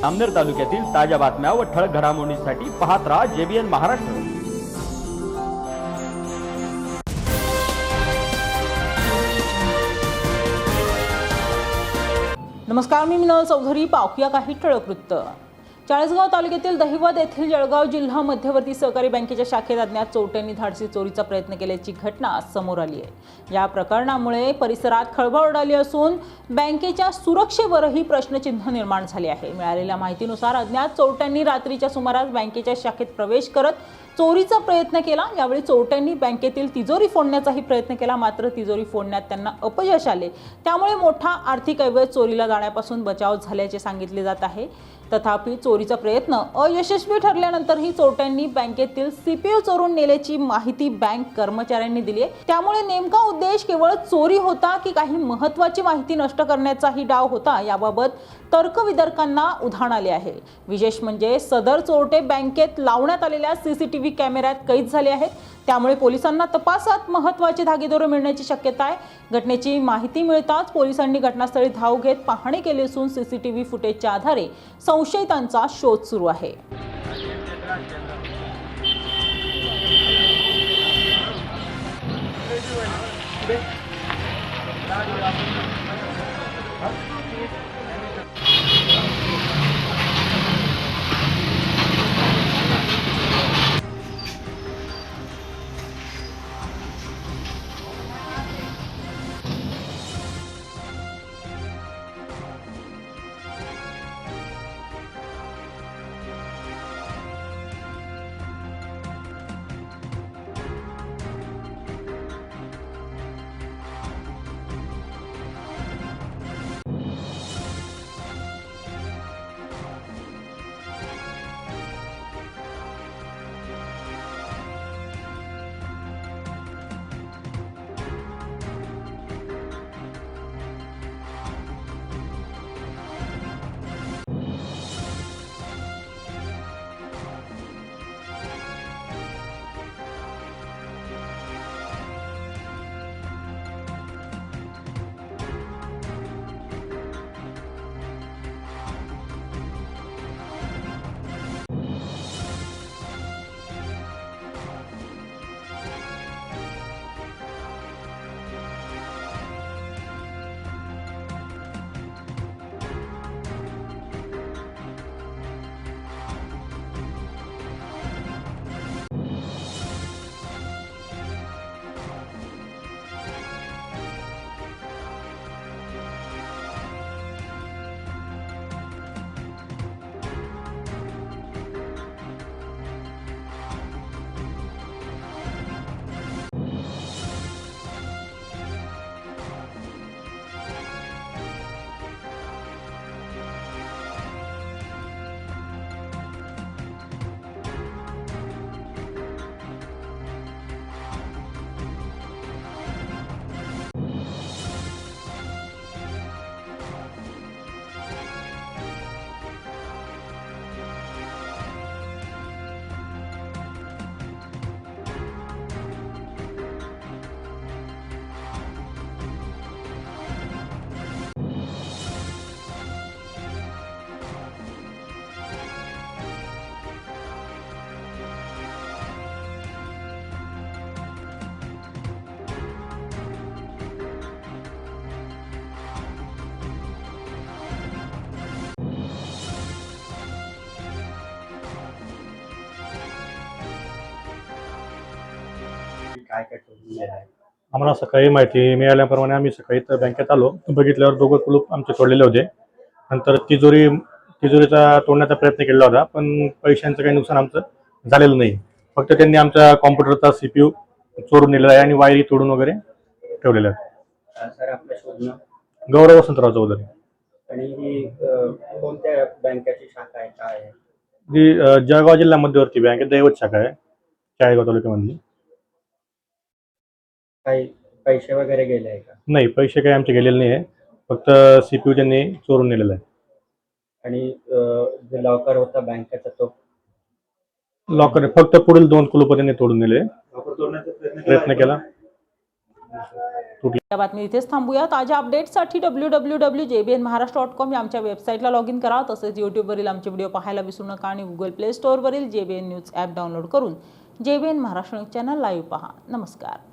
अमनेर तालुक्यातील ताज्या बातम्या व ठळक घडामोडींसाठी पाहत राहा JBN महाराष्ट्र। नमस्कार, मी मिनल चौधरी। पाहूया काही ठळक वृत्त। चाळीसगाव तालुक्यातील दहिवद येथील जळगाव जिल्हा मध्यवर्ती सहकारी बँकेच्या शाखेत अज्ञात चोरट्यांनी धाडसी चोरीचा प्रयत्न केल्याची घटना समोर आली आहे। या प्रकरणामुळे परिसरात खळबळ उडाली असून बँकेच्या सुरक्षेवरही प्रश्नचिन्ह निर्माण झाले आहे। मिळालेल्या माहितीनुसार अज्ञात चोरट्यांनी रात्रीच्या सुमारास बँकेच्या शाखेत प्रवेश करत चोरीचा प्रयत्न केला। यावेळी चोरट्यांनी बँकेतील तिजोरी फोडण्याचाही प्रयत्न केला, मात्र तिजोरी फोडण्यात त्यांना अपयश आले। त्यामुळे मोठा आर्थिक ऐवज चोरीला जाण्यापासून बचाव झाल्याचे सांगितले जात आहे। तथापि चोरीचा प्रयत्न अयशस्वी ठरल्यानंतरही चोरट्यांनी बँकेतील CPU चोरून नेल्याची माहिती बँक कर्मचाऱ्यांनी दिली आहे। त्यामुळे नेमका उद्देश केवळ चोरी होता की काही महत्त्वाची माहिती नष्ट करण्याचाही डाव होता, याबाबत तर्कवितर्कांना उधाण आले आहे। विशेष म्हणजे सदर चोरटे बँकेत लावण्यात आलेल्या CCTV कॅमेऱ्यात कैद झाले आहेत। त्यामुळे पोलिसांना तपासात महत्त्वाचे धागेदोरे मिळण्याची शक्यता आहे। घटनेची माहिती मिळताच पोलिसांनी घटनास्थळी धाव घेत पाहणी केली असून CCTV फुटेजच्या आधारे संशयितांचा शोध सुरू आहे। आम्हाला सकाळी माहिती मिळाल्याप्रमाणे आम्ही सकाळी तर बँकेत आलो, बघितल्यावर दोघं कुलूप आमचे तोडलेले होते। नंतर तिजोरीचा तोडण्याचा प्रयत्न केला होता, पण पैशांचं काही नुकसान आमचं झालेलं नाही। फक्त त्यांनी आमच्या कॉम्प्युटरचा CPU चोरून नेलेला आहे आणि वायरी तोडून वगैरे ठेवलेल्या आहेत। सर, आपलं शोध नाव? गौरव वसंतराव चौधरी। आणि ही कोणत्या बँकेची शाखा आहे, काय आहे? ही जळगाव जिल्हा मध्यवर्ती बँक आहे, दैवत शाखा आहे, चाळीसगाव तालुक्यामधली। काही पैसे वगैरे गेले आहे का? नाही, पैसे काही आमचे गेलेले नाही आहे, फक्त CPU त्यांनी चोरून नेलेला आहे। आणि जो लॉकर होता बँकेचा तो लॉकर फक्त पुढील 2 कुलूप त्यांनी तोडून नेले, प्रयत्न केला। तुटली. या बातमी इथेच थांबूया. ताज्या अपडेट्ससाठी www.jbnmaharashtra.com या आमच्या वेबसाईटला लॉग इन करा. तसेच यूट्यूबवरील आमचे व्हिडिओ पाहायला विसरू नका आणि गुगल प्ले स्टोअरवरील JBN न्यूज ॲप डाउनलोड करून JBN Maharashtra news channel live पहा. नमस्कार.